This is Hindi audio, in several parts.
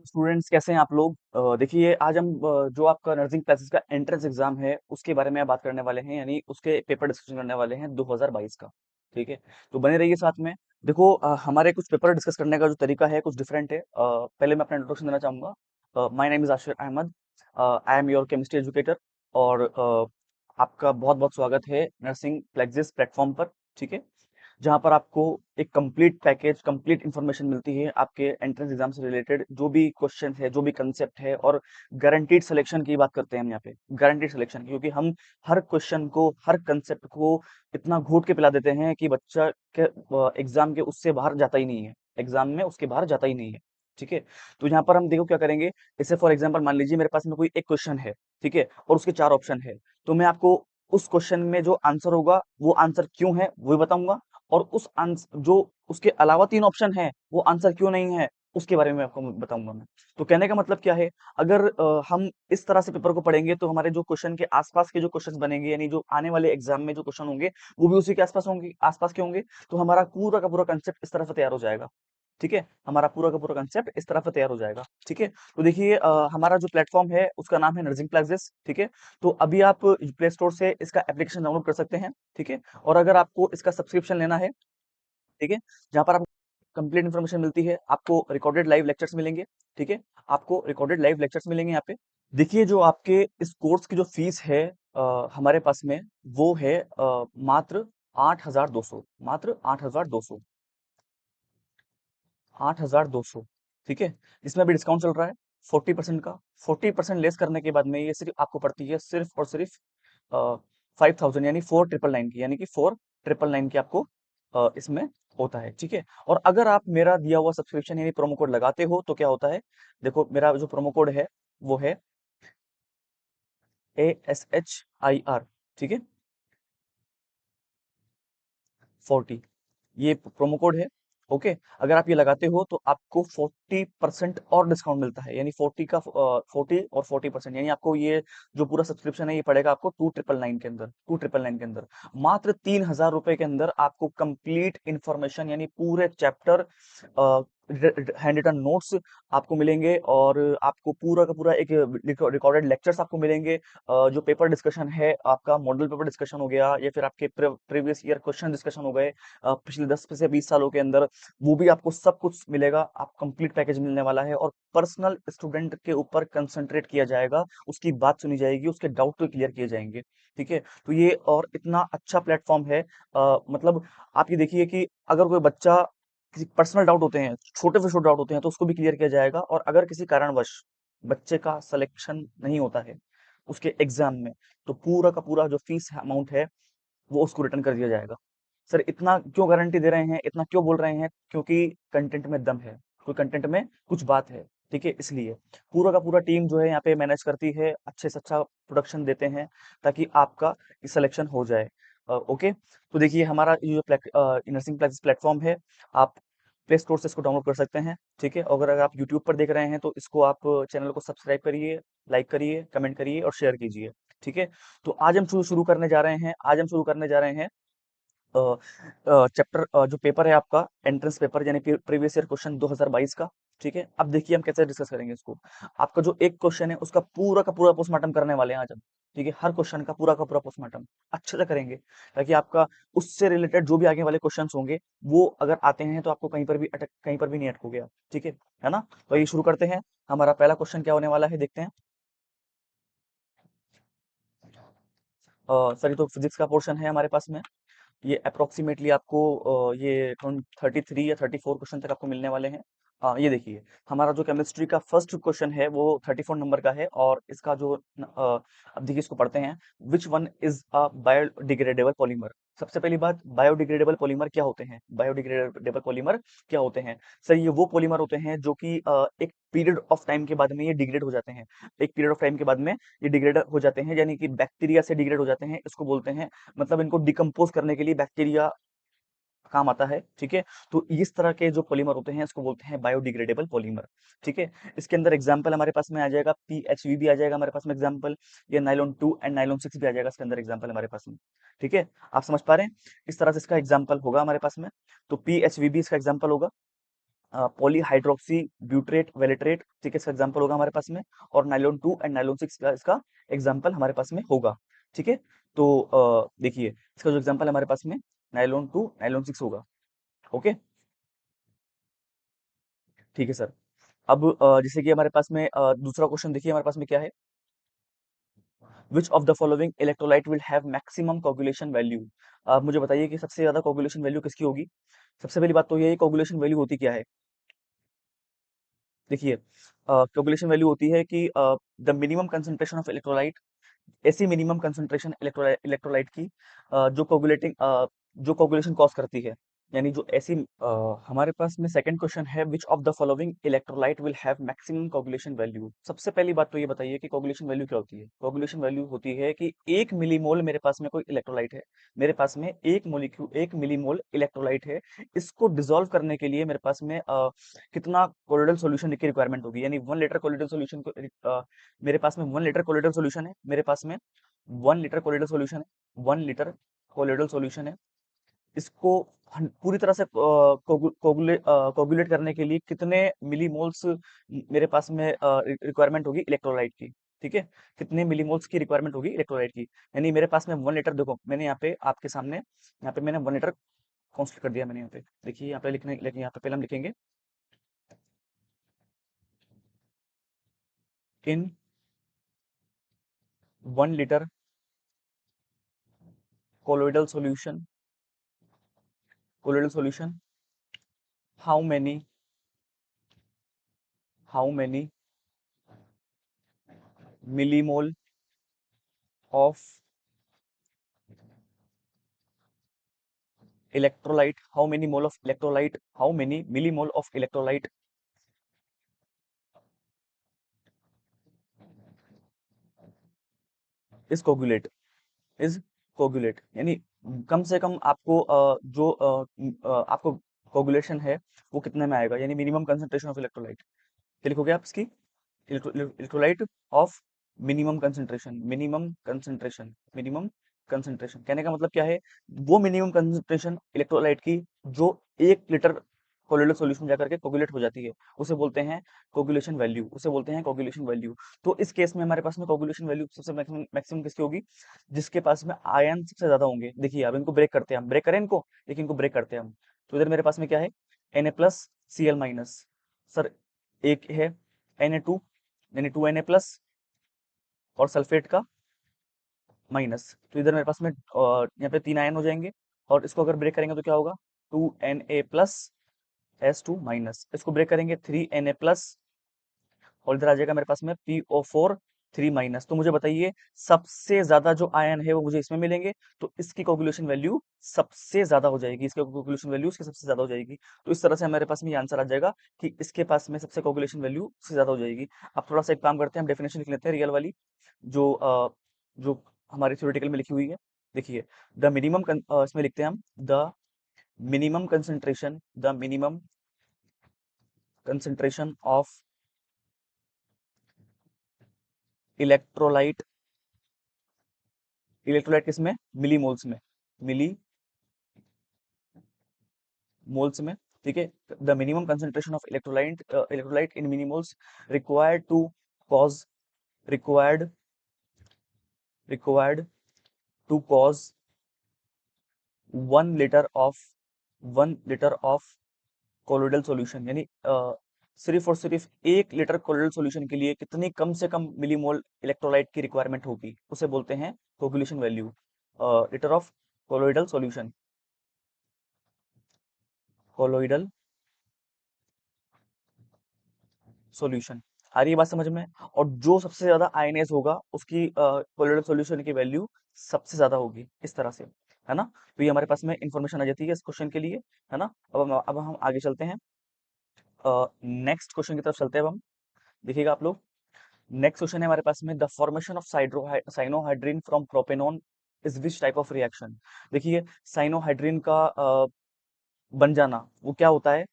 स्टूडेंट्स कैसे हैं आप लोग। देखिए आज हम जो आपका नर्सिंग क्लासेस का एंट्रेंस एग्जाम है उसके बारे में बात करने वाले हैं, यानी उसके पेपर डिस्कशन करने वाले हैं 2022 का। ठीक है, तो बने रहिए साथ में। देखो हमारे कुछ पेपर डिस्कस करने का जो तरीका है कुछ डिफरेंट है। पहले मैं अपना इंट्रोडक्शन देना चाहूंगा। My name is Ashir Ahmed. I am your chemistry educator. और आपका बहुत बहुत स्वागत है नर्सिंग प्लेक्सिस प्लेटफॉर्म पर। ठीक है, जहाँ पर आपको एक कंप्लीट पैकेज, कंप्लीट इन्फॉर्मेशन मिलती है आपके एंट्रेंस एग्जाम से रिलेटेड, जो भी क्वेश्चन है, जो भी कंसेप्ट है, और गारंटीड सिलेक्शन की बात करते हैं हम यहाँ पे, गारंटीड सिलेक्शन, क्योंकि हम हर क्वेश्चन को, हर कंसेप्ट को इतना घोट के पिला देते हैं कि बच्चा के एग्जाम के उससे बाहर जाता ही नहीं है, एग्जाम में उसके बाहर जाता ही नहीं है। ठीक है, तो यहाँ पर हम देखो क्या करेंगे। जैसे फॉर एग्जाम्पल मान लीजिए मेरे पास में कोई एक क्वेश्चन है, ठीक है, और उसके चार ऑप्शन है, तो मैं आपको उस क्वेश्चन में जो आंसर होगा वो आंसर क्यों है वो भी बताऊंगा, और उस आंसर जो उसके अलावा तीन ऑप्शन है वो आंसर क्यों नहीं है उसके बारे में आपको बताऊंगा मैं। तो कहने का मतलब क्या है, अगर हम इस तरह से पेपर को पढ़ेंगे तो हमारे जो क्वेश्चन के आसपास के जो क्वेश्चंस बनेंगे, यानी जो आने वाले एग्जाम में जो क्वेश्चन होंगे वो भी उसी के आसपास होंगे, आसपास के होंगे। तो हमारा पूरा का पूरा कंसेप्ट इस तरह से तैयार हो जाएगा। ठीक है, हमारा पूरा का पूरा कंसेप्ट इस तरह से तैयार हो जाएगा। ठीक है, तो देखिए हमारा जो प्लेटफॉर्म है उसका नाम है नर्सिंग प्लेक्सिस। ठीक है, तो अभी आप प्ले स्टोर से इसका एप्लीकेशन डाउनलोड कर सकते हैं। ठीक है, और अगर आपको इसका सब्सक्रिप्शन लेना है, ठीक है, जहाँ पर आपको कंप्लीट इन्फॉर्मेशन मिलती है, आपको रिकॉर्डेड लाइव लेक्चर्स मिलेंगे। ठीक है, आपको रिकॉर्डेड लाइव लेक्चर्स मिलेंगे यहाँ पे। देखिए जो आपके इस कोर्स की जो फीस है हमारे पास में, वो है मात्र 8,200, मात्र 8,200, 8,200। ठीक है, इसमें भी डिस्काउंट चल रहा है 40% का। 40% लेस करने के बाद में ये सिर्फ आपको पड़ती है सिर्फ और सिर्फ 5,000, यानी 4,999 की, यानी कि 4,999 की आपको इसमें होता है। ठीक है, और अगर आप मेरा दिया हुआ सब्सक्रिप्शन यानी प्रोमो कोड लगाते हो तो क्या होता है, देखो मेरा जो प्रोमो कोड है वो है ASHIR। ठीक है, 40, ये प्रोमो कोड है। ओके, अगर आप ये लगाते हो तो आपको 40% और डिस्काउंट मिलता है, यानी 40 का 40 और 40%, यानी आपको ये जो पूरा सब्सक्रिप्शन है ये पड़ेगा आपको 2,999 के अंदर, 2,999 के अंदर। मात्र 3,000 रुपए के अंदर आपको कंप्लीट इंफॉर्मेशन, यानी पूरे चैप्टर, हैंड रिटन नोट्स आपको मिलेंगे, और आपको पूरा का पूरा एक रिकॉर्डेड लेक्चर्स आपको मिलेंगे। जो पेपर डिस्कशन है आपका, मॉडल पेपर डिस्कशन हो गया, या फिर आपके प्रीवियस ईयर क्वेश्चन डिस्कशन हो गए पिछले 10 से 20 सालों के अंदर, वो भी आपको सब कुछ मिलेगा। आप कंप्लीट पैकेज मिलने वाला है, और पर्सनल स्टूडेंट के ऊपर कंसंट्रेट किया जाएगा, उसकी बात सुनी जाएगी, उसके डाउट तो क्लियर किए जाएंगे। ठीक है, तो ये और इतना अच्छा प्लेटफॉर्म है। मतलब आप ये देखिए कि अगर कोई बच्चा, किसी पर्सनल डाउट होते हैं, छोटे से छोटे डाउट होते हैं, तो उसको भी क्लियर किया जाएगा, और अगर किसी कारणवश बच्चे का सिलेक्शन नहीं होता है उसके एग्जाम में, तो पूरा का पूरा जो फीस अमाउंट है वो उसको रिटर्न कर दिया जाएगा। सर इतना क्यों गारंटी दे रहे हैं, इतना क्यों बोल रहे हैं, क्योंकि कंटेंट में दम है, कोई कंटेंट में कुछ बात है। ठीक है, इसलिए पूरा का पूरा टीम जो है यहाँ पे मैनेज करती है, अच्छे से अच्छा प्रोडक्शन देते हैं ताकि आपका सिलेक्शन हो जाए। ओके, तो देखिए हमारा ये जो नर्सिंग प्लेक्स प्लेटफॉर्म है, आप प्ले स्टोर से इसको डाउनलोड कर सकते हैं। ठीक है, अगर आप यूट्यूब पर देख रहे हैं तो इसको आप चैनल को सब्सक्राइब करिए, लाइक करिए, कमेंट करिए और शेयर कीजिए। ठीक है, तो आज हम शुरू शुरू करने जा रहे हैं, आज हम शुरू करने जा रहे हैं चैप्टर, जो पेपर है आपका एंट्रेंस पेपर, यानी प्रीवियस ईयर क्वेश्चन 2022 का। ठीक है, अब देखिए हम कैसे डिस्कस करेंगे इसको। आपका जो एक क्वेश्चन है उसका पूरा का पूरा पोस्टमार्टम करने वाले हैं आज हम। ठीक है, हर क्वेश्चन का पूरा पोस्टमार्टम अच्छे से करेंगे, ताकि आपका उससे रिलेटेड जो भी आगे वाले क्वेश्चन होंगे वो अगर आते हैं तो आपको कहीं पर भी अटक, कहीं पर भी नहीं अटकोगे आप। ठीक है ना। तो ये शुरू करते हैं। हमारा पहला क्वेश्चन क्या होने वाला है, देखते हैं। सर ये तो फिजिक्स का पोर्शन है हमारे पास में। ये अप्रोक्सीमेटली आपको ये 33 या 34 क्वेश्चन तक आपको मिलने वाले हैं। ये देखिए हमारा जो केमिस्ट्री का फर्स्ट क्वेश्चन है वो 34 नंबर का है, और इसका जो अब देखिए इसको पढ़ते हैं। Which one is a biodegradable polymer. सबसे पहली बात, बायोडिग्रेडेबल पॉलीमर क्या होते हैं, बायोडिग्रेडेबल पॉलीमर क्या होते हैं। सर ये वो पॉलीमर होते हैं जो कि एक पीरियड ऑफ टाइम के बाद में ये डिग्रेड हो जाते हैं, एक पीरियड ऑफ टाइम के बाद में ये डिग्रेड हो जाते हैं, यानी कि बैक्टीरिया से डिग्रेड हो जाते हैं, इसको बोलते हैं, मतलब इनको डिकम्पोज करने के लिए बैक्टीरिया काम आता है। ठीक है, तो इस तरह के जो पॉलीमर होते हैं इसको बोलते हैं बायोडिग्रेडेबल पॉलीमर। ठीक है, इसके अंदर एग्जांपल हमारे पास में आ जाएगा, पीएचवी भी आ जाएगा हमारे पास में एग्जांपल, ये नाइलॉन 2 एंड नाइलॉन 6 भी आ जाएगा इसके अंदर एग्जांपल हमारे पास में। ठीक है, आप समझ पा रहे हैं, इस तरह से इसका एग्जांपल होगा हमारे पास में। तो पीएचवी भी इसका एग्जांपल होगा। पॉलीहाइड्रोक्सी ब्यूट्रेट वेलिट्रेट, ठीक है, इसका एग्जांपल होगा हमारे पास में। और नाइलॉन 2 एंड नाइलॉन 6 का इसका एग्जांपल हमारे पास में होगा। ठीक है, तो देखिए इसका जो एग्जांपल हमारे पास में नाइलॉन 2 नाइलॉन 6 होगा। ओके, ठीक है सर। अब जैसे कि हमारे पास में दूसरा क्वेश्चन देखिए हमारे पास में क्या है। विच of the following electrolyte will have maximum coagulation value. आप मुझे बताइए कि सबसे ज्यादा कोगुलेशन वैल्यू किसकी होगी। सबसे पहली बात तो ये है कोगुलेशन वैल्यू होती क्या है। देखिए कोगुलेशन वैल्यू होती है कि the minimum concentration of electrolyte, ऐसी मिनिमम कंसंट्रेशन इलेक्ट्रोलाइट की जो कोगुलेटिंग जो कोगुलेशन कॉज करती है, यानी जो ऐसी हमारे पास में सेकंड क्वेश्चन है विच of the following electrolyte will have maximum coagulation value. सबसे पहली बात तो ये बताइए कि कोगुलेशन वैल्यू क्या होती है। कोगुलेशन वैल्यू होती है कि 1 मिलीमोल मेरे पास में कोई इलेक्ट्रोलाइट है, मेरे पास में एक मिलीमोल इलेक्ट्रोलाइट है, इसको डिसॉल्व करने के लिए मेरे पास में कितना कोलोइडल सॉल्यूशन की रिक्वायरमेंट होगी। यानी 1 लीटर कोलोइडल सॉल्यूशन को मेरे पास में 1 लीटर कोलोइडल सॉल्यूशन है, मेरे पास में 1 लीटर कोलोइडल सॉल्यूशन है, 1 लीटर कोलोइडल सॉल्यूशन है। इसको पूरी तरह से कोगुलेट करने के लिए कितने मिलीमोल्स मेरे पास में रिक्वायरमेंट होगी इलेक्ट्रोलाइट की। ठीक है, कितने मिलीमोल्स की रिक्वायरमेंट होगी इलेक्ट्रोलाइट की। यानी मेरे पास में 1 लीटर, देखो मैंने यहाँ पे आपके सामने यहाँ पे मैंने 1 लीटर कॉन्स्ट कर दिया मैंने यहाँ पे। देखिए यहाँ पे लिखने, लेकिन यहाँ पे पहले हम लिखेंगे इन 1 litre colloidal solution, colloidal solution how many, how many millimole of electrolyte, how many mole of electrolyte, how many millimole of electrolyte is coagulate, is coagulate। यानी कम से कम आपको आपको कोगुलेशन है वो कितने में आएगा, यानी मिनिमम कंसंट्रेशन ऑफ इलेक्ट्रोलाइट। क्या लिखोगे आप इसकी, electrolyte of minimum concentration, minimum concentration, minimum concentration कहने का मतलब क्या है, वो मिनिमम कंसंट्रेशन इलेक्ट्रोलाइट की जो 1 लीटर कोलोइडल सॉल्यूशन जाकर के कोगुलेट हो जाती है, उसे बोलते हैं कोगुलेशन वैल्यू, उसे बोलते हैं कोगुलेशन वैल्यू। तो इस केस में हमारे पास में कोगुलेशन वैल्यू सबसे मैक्सिमम मैक्सिमम किसकी होगी, जिसके पास में आयन सबसे ज्यादा होंगे। देखिए अब इनको ब्रेक करते हैं हम, ब्रेक करें इनको, देखिए इनको ब्रेक करते हैं हम। तो इधर मेरे पास में क्या है, Na+Cl-। सर एक है Na2, यानी 2Na+ और सल्फेट का माइनस। तो इधर मेरे पास में यहाँ पे 3 आयन हो जाएंगे, और इसको अगर ब्रेक करेंगे तो क्या होगा, 2Na+S2-। इसको ब्रेक करेंगे 3Na+, और इधर आ जाएगा मेरे पास में PO4 3-। तो मुझे बताइए सबसे ज्यादा जो आयन है वो मुझे इसमें मिलेंगे, तो इसकी कोगुलेशन वैल्यू सबसे ज्यादा हो जाएगी, इसकी कोगुलेशन वैल्यू इसकी सबसे ज्यादा हो जाएगी। तो इस तरह से हमारे पास में ये आंसर आ जाएगा कि इसके पास में सबसे कोगुलेशन वैल्यू सबसे ज्यादा हो जाएगी। अब थोड़ा सा एक काम करते हैं, हम डेफिनेशन लिख लेते हैं रियल वाली, जो जो हमारी थ्योरेटिकल में लिखी हुई है। देखिए द मिनिमम, इसमें लिखते हैं हम the minimum concentration, the minimum concentration of electrolyte, electrolyte किसमें, मिलीमोल्स में, मिली मोल्स में। ठीक है, the minimum concentration of electrolyte in millimoles required to cause, required required to cause 1 litre of colloidal solution. यानी सिर्फ और सिर्फ 1 लीटर कोलोइडल सॉल्यूशन के लिए कितनी कम से कम मिलीमोल इलेक्ट्रोलाइट की रिक्वायरमेंट होगी, उसे बोलते हैं coagulation value. Litre of colloidal solution, colloidal solution. आ रही है बात समझ में। और जो सबसे ज्यादा आयनाइज होगा उसकी कोलोइडल सॉल्यूशन की वैल्यू सबसे ज्यादा होगी, इस तरह से, है ना। तो ये हमारे पास में इंफॉर्मेशन आ जाती है इस क्वेश्चन के लिए, है ना। अब हम आगे चलते हैं, नेक्स्ट क्वेश्चन की तरफ चलते हैं अब हम। देखिएगा आप लोग, नेक्स्ट क्वेश्चन है हमारे पास में the formation of cyanohydrin from propanone is which type of reaction. देखिए साइनोहाइड्रीन का बन जाना वो क्या होता है।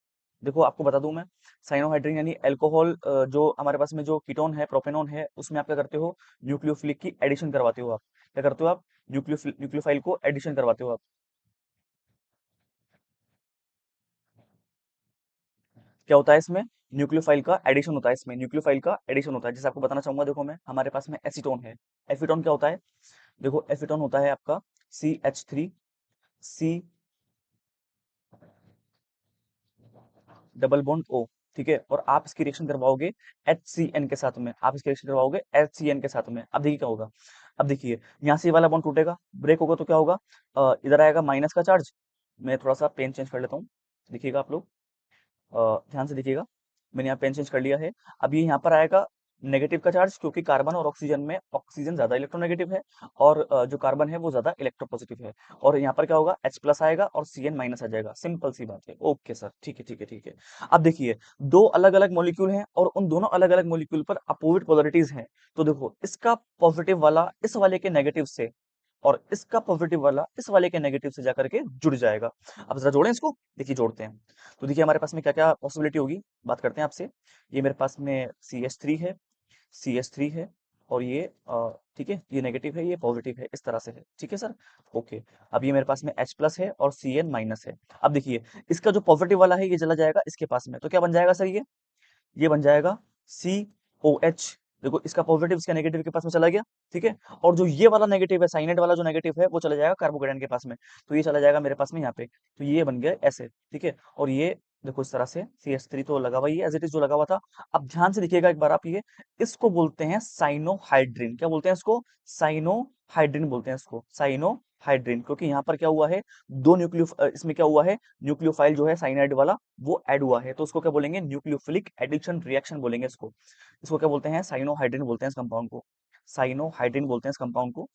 देखो आपको बता दूं मैं, साइनोहाइड्रीन यानी अल्कोहल, जो हमारे पास में जो कीटोन है प्रोपेनॉन है, उसमें आप क्या करते हो, न्यूक्लियोफिलिक की एडिशन करवाते हो। आप क्या करते हो, आप न्यूक्लियोफाइल को एडिशन करवाते हो आप। क्या होता है इसमें, न्यूक्लियोफाइल का एडिशन होता है, इसमें न्यूक्लियोफाइल का एडिशन होता है। जैसे आपको बताना चाहूंगा, देखो मैं, हमारे पास में एसीटोन है। एसीटोन क्या होता है, देखो एसीटोन होता है आपका CH3 C double bond O, ठीक है। और आप इसकी रिएक्शन करवाओगे HCN के साथ में, आप इसकी रिएक्शन करवाओगे HCN के साथ में। अब देखिए क्या होगा, अब देखिए यहाँ से ये वाला बॉन्ड टूटेगा, ब्रेक होगा, तो क्या होगा, इधर आएगा माइनस का चार्ज। मैं थोड़ा सा पेन चेंज कर लेता हूँ, देखिएगा आप लोग, ध्यान से देखिएगा, मैंने यहाँ पेन चेंज कर लिया है। अब ये यहाँ पर आएगा नेगेटिव का चार्ज, क्योंकि कार्बन और ऑक्सीजन में ऑक्सीजन ज्यादा इलेक्ट्रोनेगेटिव है, और जो कार्बन है वो ज्यादा इलेक्ट्रोपॉजिटिव है। और यहाँ पर क्या होगा, H+ आएगा और CN माइनस आ जाएगा। सिंपल सी बात है। ओके सर, ठीक है ठीक है ठीक है। अब देखिए, दो अलग अलग मॉलिक्यूल हैं और उन दोनों अलग अलग मॉलिक्यूल पर अपोजिट पोलरिटीज हैं। तो देखो, इसका पॉजिटिव वाला इस वाले के नेगेटिव से, और इसका पॉजिटिव वाला इस वाले के नेगेटिव से जाकर के जुड़ जाएगा। अब जरा जोड़ें इसको, देखिए जोड़ते हैं। तो देखिए हमारे पास में क्या क्या पॉसिबिलिटी होगी, बात करते हैं आपसे। ये मेरे पास में CH3 है, CH3 है, और ये ठीक है, ये नेगेटिव है, ये पॉजिटिव है, इस तरह से है, ठीक है सर। ओके। अब ये मेरे पास में H+ है और CN माइनस है। अब देखिए, इसका जो पॉजिटिव वाला है ये चला जाएगा इसके पास में, तो क्या बन जाएगा सर, ये बन जाएगा COH। देखो, इसका पॉजिटिव इसका नेगेटिव के पास में चला गया, ठीक है। और जो ये वाला नेगेटिव है, साइनेट वाला जो नेगेटिव है, वो चला जाएगा कार्बोकेटाइन के पास में, तो ये चला जाएगा मेरे पास में यहाँ पे, तो ये बन गया ऐसे, ठीक है। और ये देखो इस तरह से CH3 तो लगा हुआ ही है, एज इट इज जो लगा हुआ था। अब ध्यान से देखिएगा एक बार आप, ये इसको बोलते हैं साइनोहाइड्रिन। क्या बोलते हैं इसको, साइनोहाइड्रिन बोलते हैं इसको, साइनोहाइड्रिन। क्योंकि यहाँ पर क्या हुआ है, दो न्यूक्लियो इसमें क्या हुआ है, न्यूक्लियोफाइल जो है साइनाइड वाला वो ऐड हुआ है, तो उसको क्या बोलेंगे, न्यूक्लियोफिलिक एडिशन रिएक्शन बोलेंगे इसको। इसको क्या बोलते हैं, साइनोहाइड्रिन बोलते हैं इस कंपाउंड को, साइनोहाइड्रिन बोलते हैं इस कंपाउंड को।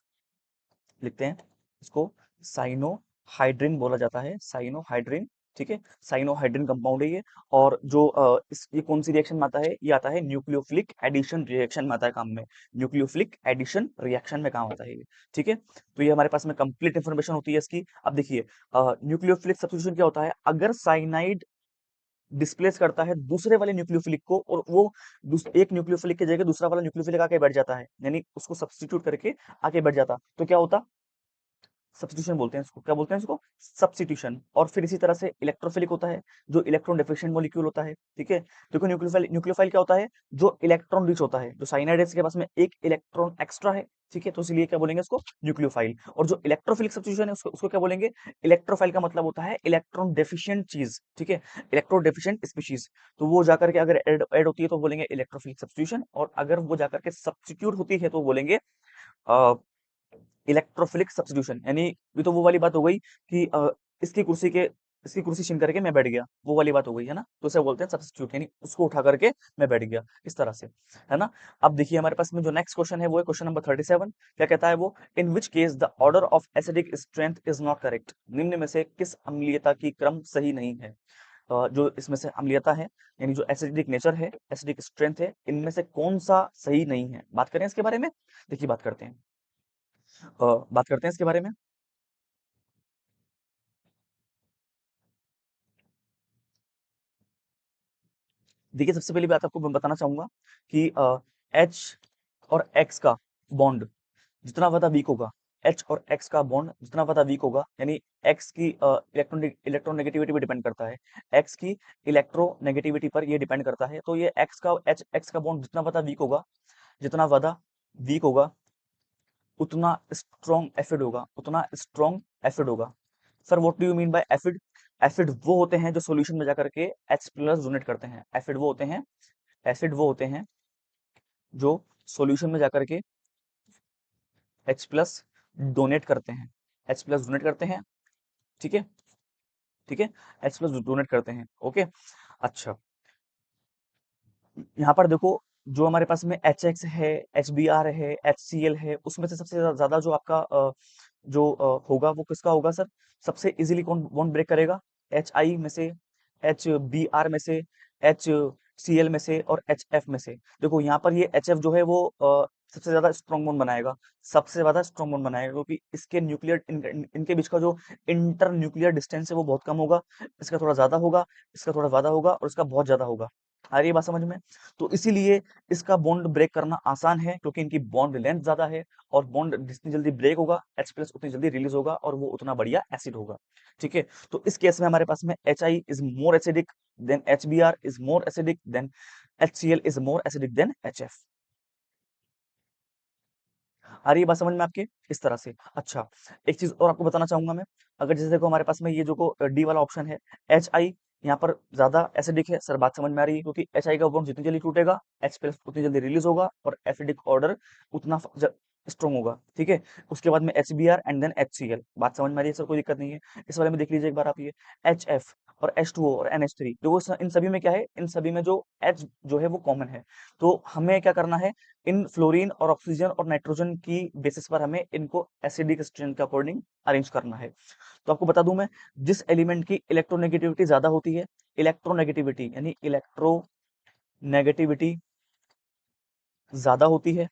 लिखते हैं इसको, साइनोहाइड्रिन बोला जाता है, साइनोहाइड्रिन, ठीक है। साइनोहाइड्रिन कंपाउंड है ये। और जो ये कौन सी रिएक्शन में आता है, ये आता है न्यूक्लियोफिलिक एडिशन रिएक्शन में आता है काम में, न्यूक्लियोफिलिक एडिशन रिएक्शन में काम आता है ये, ठीक है। तो ये हमारे पास में कंप्लीट इंफॉर्मेशन होती है इसकी। अब देखिए, न्यूक्लियोफिलिक सब्स्टिट्यूशन क्या होता है, अगर साइनाइड डिस्प्लेस करता है दूसरे वाले न्यूक्लियोफिलिक को, और वो एक न्यूक्लियोफिलिक की जगह दूसरा वाला न्यूक्लियोफिलिक आके बैठ जाता है, यानी उसको सब्स्टिट्यूट करके आके बैठ जाता, तो क्या होता, सब्स्टिट्यूशन बोलते हैं इसको। क्या बोलते हैं इसको, सब्स्टिट्यूशन। और फिर इसी तरह से इलेक्ट्रोफिलिक होता है, जो इलेक्ट्रॉन डेफिशिएंट मॉलिक्यूल होता है, ठीक है। देखो, न्यूक्लियोफाइल क्या होता है, जो इलेक्ट्रॉन रिच होता है, जो साइनाइड है इसके पास में एक इलेक्ट्रॉन एक्स्ट्रा है, ठीक है, तो इसलिए क्या बोलेंगे इसको, न्यूक्लियोफाइल। और जो इलेक्ट्रोफिलिक सब्स्टिट्यूशन है उसको क्या बोलेंगे, इलेक्ट्रोफाइल का मतलब होता है इलेक्ट्रॉन डेफिशिएंट चीज, ठीक है, इलेक्ट्रॉन डेफिशिएंट स्पीशीज। तो वो जाकर के अगर ऐड होती है तो बोलेंगे इलेक्ट्रोफिलिक सब्स्टिट्यूशन, और अगर वो जाकर के सब्स्टिट्यूट होती है तो बोलेंगे इलेक्ट्रोफिलिक सब्स्टिट्यूशन। यानी ये तो वो वाली बात हो गई कि इसकी कुर्सी के इसकी कुर्सी छीन करके मैं बैठ गया, वो वाली बात हो गई है ना, तो उसे बोलते हैं सब्स्टिट्यूट, यानी उसको उठा करके मैं बैठ गया, इस तरह से, है ना। अब देखिए हमारे पास में जो नेक्स्ट क्वेश्चन है वो है क्वेश्चन नंबर 37। क्या कहता है वो, in which case the order of acidic strength is not correct. निम्न में से किस अम्लीयता की क्रम सही नहीं है। जो इसमें से अम्लीयता है, यानी जो एसिडिक नेचर है, एसिडिक स्ट्रेंथ है, इनमें से कौन सा सही नहीं है, बात करें इसके बारे में। देखिए बात करते हैं, बात करते हैं इसके बारे में। देखिए, सबसे पहली बात आपको मैं बताना चाहूंगा कि एच और एक्स का बॉन्ड जितना ज्यादा वीक होगा, एच और एक्स का बॉन्ड जितना ज्यादा वीक होगा, यानी एक्स की इलेक्ट्रॉन नेगेटिविटी पे डिपेंड करता है, एक्स की इलेक्ट्रोनेगेटिविटी पर ये डिपेंड करता है। तो ये एक्स का बॉन्ड जितना ज्यादा वीक होगा, जितना ज्यादा वीक होगा, उतना स्ट्रॉन्ग एसिड होगा, उतना स्ट्रॉन्ग एसिड होगा। Sir what do you mean by acid, acid वो होते हैं जो सॉल्यूशन में जाकर के H+ डोनेट करते हैं, एसिड वो होते हैं, एसिड वो होते हैं जो सॉल्यूशन में जाकर के H+ डोनेट करते हैं, H+ डोनेट करते हैं, ठीक है, ठीक है, H+ डोनेट करते हैं, ओके। अच्छा, यहाँ पर देखो, जो हमारे पास में HX है, HBr है, HCl है, उसमें से सबसे ज्यादा जो आपका जो होगा वो किसका होगा सर, सबसे इजीली कौन बॉन्ड ब्रेक करेगा, HI में से, HBr में से, HCl में से, और HF में से। देखो यहाँ पर ये HF जो है वो सबसे ज्यादा स्ट्रॉन्ग बॉन्ड बनाएगा, सबसे ज्यादा स्ट्रॉन्ग बॉन्ड बनाएगा, क्योंकि इसके इनके बीच का जो इंटर न्यूक्लियर डिस्टेंस है वो बहुत कम होगा, इसका थोड़ा ज्यादा होगा, इसका थोड़ा ज्यादा होगा, और इसका बहुत ज्यादा होगा। आ रही है बात समझ में? तो इसीलिए इसका बॉन्ड ब्रेक करना आसान है, क्योंकि इनकी बॉन्ड लेंथ ज्यादा है, और बॉन्ड जितनी जल्दी ब्रेक होगा H प्लस उतनी जल्दी रिलीज होगा, और वो उतना बढ़िया एसिड होगा। ठीक है, तो इस केस में हमारे पास में HI is more acidic then HBr is more acidic then HCl is more acidic then HF। आ रही है बात समझ में आपके? इस तरह से। अच्छा, एक चीज और आपको बताना चाहूंगा मैं। अगर जैसे देखो हमारे पास में ये जो को डी वाला ऑप्शन है, HI यहाँ पर ज्यादा एसिडिक है सर, बात समझ में आ रही है? क्योंकि HI का बॉन्ड जितनी जल्दी टूटेगा H प्लस उतनी जल्दी रिलीज होगा, और एसिडिक ऑर्डर उतना स्ट्रॉन्ग होगा। ठीक है, उसके बाद में HBr एंड देन HCl। बात समझ में आ रही है सर? कोई दिक्कत नहीं है। इस वाले में देख लीजिए एक बार आप, ये HF और H2O और NH3, देखो इन सभी में क्या है, इन सभी में जो H जो है वो कॉमन है। तो हमें क्या करना है, इन फ्लोरीन और ऑक्सीजन और नाइट्रोजन की बेसिस पर हमें इनको एसिडिक स्ट्रेन के अकॉर्डिंग अरेंज करना है। तो आपको बता दूं मैं, जिस एलिमेंट की इलेक्ट्रोनेगेटिविटी ज्यादा होती है, इलेक्ट्रोनेगेटिविटी यानी इलेक्ट्रोनेगेटिविटी ज्यादा होती है,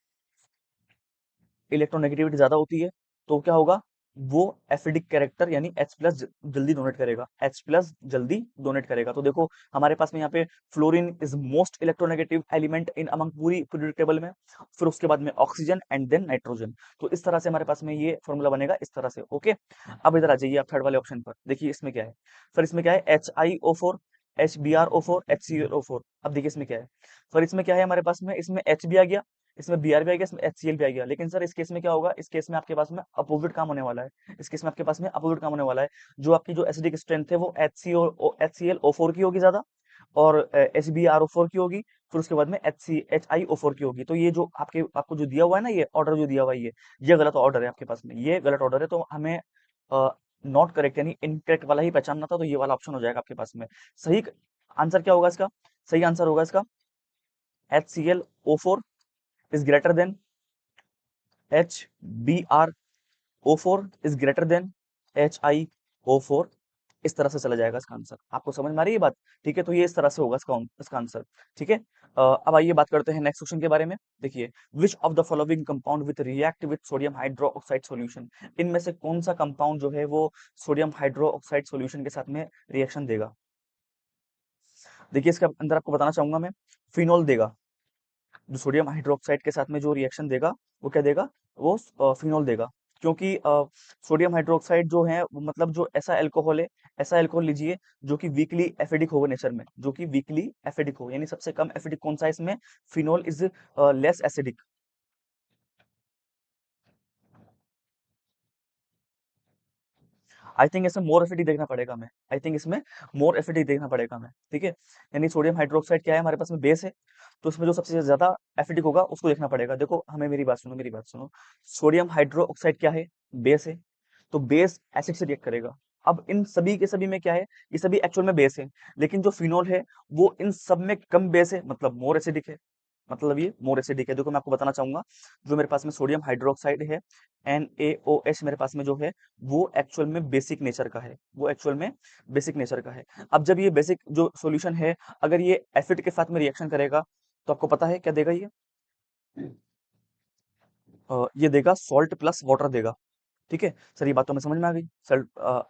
इलेक्ट्रोनेगेटिविटी ज्यादा होती है, तो क्या होगा, वो एसिडिक कैरेक्टर यानी H प्लस जल्दी डोनेट करेगा, H प्लस जल्दी डोनेट करेगा। तो देखो हमारे पास में यहाँ पे fluorine is most electronegative element in among पूरी पीरियोडिक टेबल में, फिर उसके बाद में ऑक्सीजन एंड देन नाइट्रोजन। तो इस तरह से हमारे पास में ये फॉर्मूला बनेगा इस तरह से। ओके, अब इधर आ जाइए आप थर्ड वाले ऑप्शन पर, देखिए इसमें क्या है। फिर इसमें क्या है, HiO4 HbRO4 HClO4। अब देखिए इसमें क्या है, फिर इसमें क्या है हमारे पास में, इसमें H भी आ गया, इसमें Br भी आ गया, इसमें HCl भी आ गया। लेकिन सर इस केस में क्या होगा, इस केस में आपके पास में अपोजिट काम होने वाला है। इस केस में आपके पास में अपोजिट काम होने वाला है। जो आपकी जो एसिडिक स्ट्रेंथ है वो HClO4 की होगी ज्यादा, और HbRO4 की होगी, फिर उसके बाद में HiO4 की होगी। तो ये जो आपको जो दिया हुआ है ना, ये ऑर्डर जो दिया हुआ है, ये गलत ऑर्डर है आपके पास में, ये गलत ऑर्डर है। तो हमें नॉट करेक्ट यानी इनकरेक्ट वाला ही पहचानना था, तो ये वाला ऑप्शन हो जाएगा आपके पास में। सही आंसर क्या होगा इसका? सही आंसर होगा इसका HClO4 is greater than HbRO4 is greater than HiO4। इस तरह से चला जाएगा इसका आंसर। आपको समझ में आ रही है बात? ठीक है, तो ये इस तरह से होगा इसका आंसर। ठीक है, अब आइए बात करते हैं नेक्स्ट क्वेश्चन के बारे में। देखिए, विच of the following compound with react with sodium hydroxide solution, इनमें से कौन सा कंपाउंड जो है वो सोडियम हाइड्रोक्साइड सॉल्यूशन के साथ में रिएक्शन देगा? देखिए इसके अंदर आपको बताना चाहूंगा मैं, फिनोल देगा। जो सोडियम हाइड्रोक्साइड के साथ में जो रिएक्शन देगा, वो क्या देगा, वो फिनोल देगा। क्योंकि सोडियम हाइड्रोक्साइड जो है वो मतलब जो ऐसा एल्कोहल है, ऐसा एल्कोहल लीजिए जो कि वीकली एसिडिक हो नेचर में, जो कि वीकली एसिडिक हो, यानी सबसे कम एसिडिक कौन सा है इसमें, phenol is less acidic. I think इसमें मोर एसिडिक देखना पड़ेगा हमें, आई थिंक इसमें मोर एसिडिक देखना पड़ेगा हमें। ठीक है, यानी सोडियम हाइड्रोक्साइड क्या है हमारे पास में, बेस है, तो उसमें जो सबसे ज्यादा एसिडिक होगा उसको देखना पड़ेगा। देखो हमें, मेरी बात सुनो, मेरी बात सुनो, सोडियम हाइड्रोक्साइड क्या है, बेस है, तो बेस एसिड से रिएक्ट करेगा। अब इन सभी के सभी में क्या है, ये सभी एक्चुअल में बेस है, लेकिन जो फिनोल है वो इन सब में कम बेस है, मतलब मोर एसिडिक है, मतलब ये मोर एसिडिक है। देखो मैं आपको बताना चाहूंगा, जो मेरे पास में सोडियम हाइड्रोक्साइड है, NaOH मेरे पास में जो है, वो एक्चुअल में बेसिक नेचर का है, वो एक्चुअल में बेसिक नेचर का है। अब जब ये बेसिक जो सॉल्यूशन है, अगर ये एसिड के साथ में रिएक्शन करेगा, तो आपको पता है क्या देगा ये देगा सॉल्ट प्लस वाटर देगा। ठीक है सर, ये बात तो हमें समझ में आ गई सर।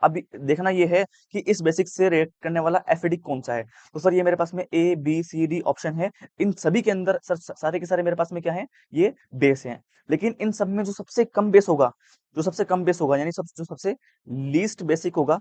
अब देखना ये है कि इस बेसिक से रिएक्ट करने वाला एसिडिक कौन सा है। तो सर ये मेरे पास में A B C D option है, इन सभी के अंदर सर सारे के सारे मेरे पास में क्या है, ये बेस हैं। लेकिन इन सब में जो सबसे कम बेस होगा, जो सबसे कम बेस होगा यानी जो सबसे लीस्ट बेसिक होगा,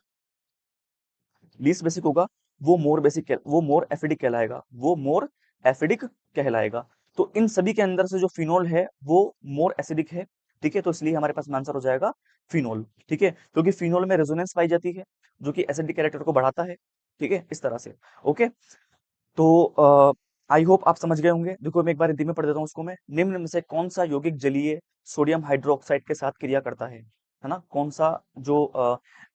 लीस्ट बेसिक होगा, वो मोर एसिडिक कहलाएगा, वो मोर एसिडिक कहलाएगा। तो इन सभी के अंदर से जो फिनोल है वो मोर एसिडिक है। ठीक है, तो इसलिए हमारे पास में आंसर हो जाएगा फिनोल। ठीक है, क्योंकि फिनोल में रेजोनेंस पाई जाती है, जो कि एसिडिक कैरेक्टर को बढ़ाता है। ठीक है, इस तरह से। ओके, तो आई होप आप समझ गए होंगे। देखो मैं एक बार हिंदी में पढ़ देता हूँ उसको मैं, निम्न में से कौन सा यौगिक जलीय सोडियम हाइड्रोक्साइड के साथ क्रिया करता है ना, कौन सा जो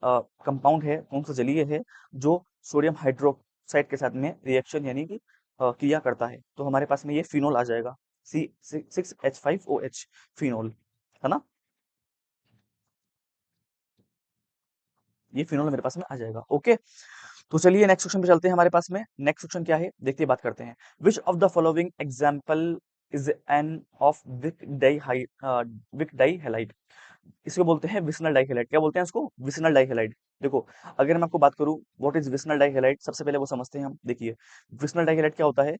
कंपाउंड है, कौन सा जलीय है जो सोडियम हाइड्रोक्साइड के साथ में रिएक्शन यानी कि क्रिया करता है। तो हमारे पास में ये फिनोल आ जाएगा, C6H5OH, फिनोल, है ना, ये फिनोल मेरे पास में आ जाएगा। ओके, तो चलिए नेक्स्ट क्वेश्चन पे चलते हैं। हमारे पास में नेक्स्ट क्वेश्चन क्या है, देखते बात करते हैं। Which of the following example is an of vic di halide, इसको बोलते हैं विसिनल डाइहैलाइड। क्या बोलते हैं इसको? Vicinal dihalide. देखो, अगर मैं आपको बात करूं व्हाट इज विसिनल डाइहैलाइड, सबसे पहले वो समझते हैं हम। देखिए, विसिनल डाइहैलाइड क्या होता है?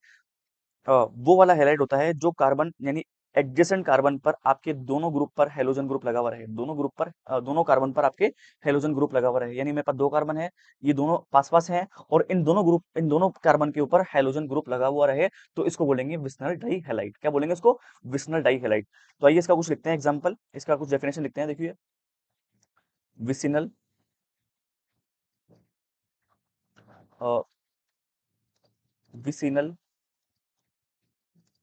वो वाला हैलाइड होता है जो कार्बन यानी एडजेसेंट कार्बन पर आपके दोनों ग्रुप पर हेलोजन ग्रुप लगा हुआ रहे, दोनों ग्रुप पर दोनों कार्बन पर आपके हेलोजन ग्रुप लगा हुआ रहे। यानी मेरे पास दो कार्बन है, ये दोनों पास पास हैं, और इन दोनों कार्बन के ऊपर हेलोजन ग्रुप लगा हुआ रहे, तो इसको बोलेंगे विसिनल डाई हैलाइड। क्या बोलेंगे इसको? Vicinal die halide. तो आइए इसका कुछ लिखते हैं एग्जाम्पल, इसका कुछ डेफिनेशन लिखते हैं। देखिए, विसिनल विसिनल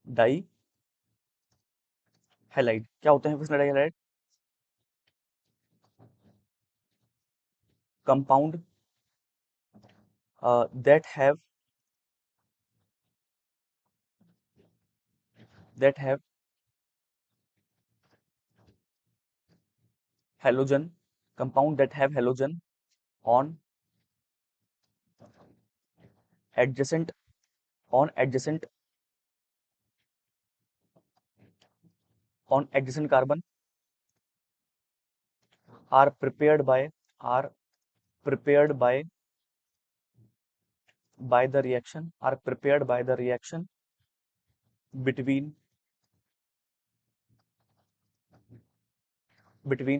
डाई हैलाइड क्या होते हैं? Vicinal die halide compound that have that have halogen compound that have halogen on adjacent adjacent carbon are are prepared by the reaction are prepared by the reaction between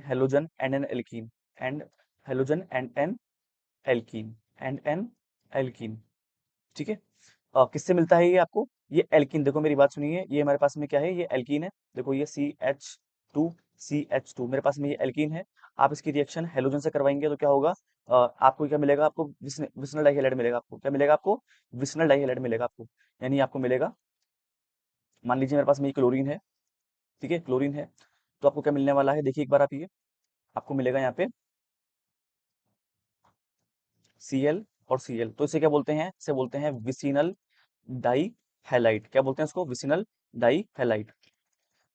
halogen and an alkene and halogen and an alkene। ठीक है? किससे मिलता है ये आपको? ये एल्कीन, देखो मेरी बात सुनिए, ये हमारे पास में क्या है? ये एल्कीन है। देखो ये CH2 मेरे पास में ये एल्कीन है। आप इसकी रिएक्शन हेलोजन से करवाएंगे तो क्या होगा? आपको क्या मिलेगा? आपको विसिनल डाइहैलाइड मिलेगा। आपको क्या मिलेगा? आपको विसिनल डाइहैलाइड मिलेगा आपको। यानी आपको मिलेगा, मान लीजिए मेरे पास में ये क्लोरीन है, ठीक है, क्लोरीन है, तो आपको क्या मिलने वाला है? देखिए एक बार आप, ये आपको मिलेगा यहाँ पे Cl और Cl, तो इसे क्या बोलते हैं? इसे बोलते हैं विसिनल डाई हैलाइड। क्या बोलते हैं इसको? Vicinal die halide.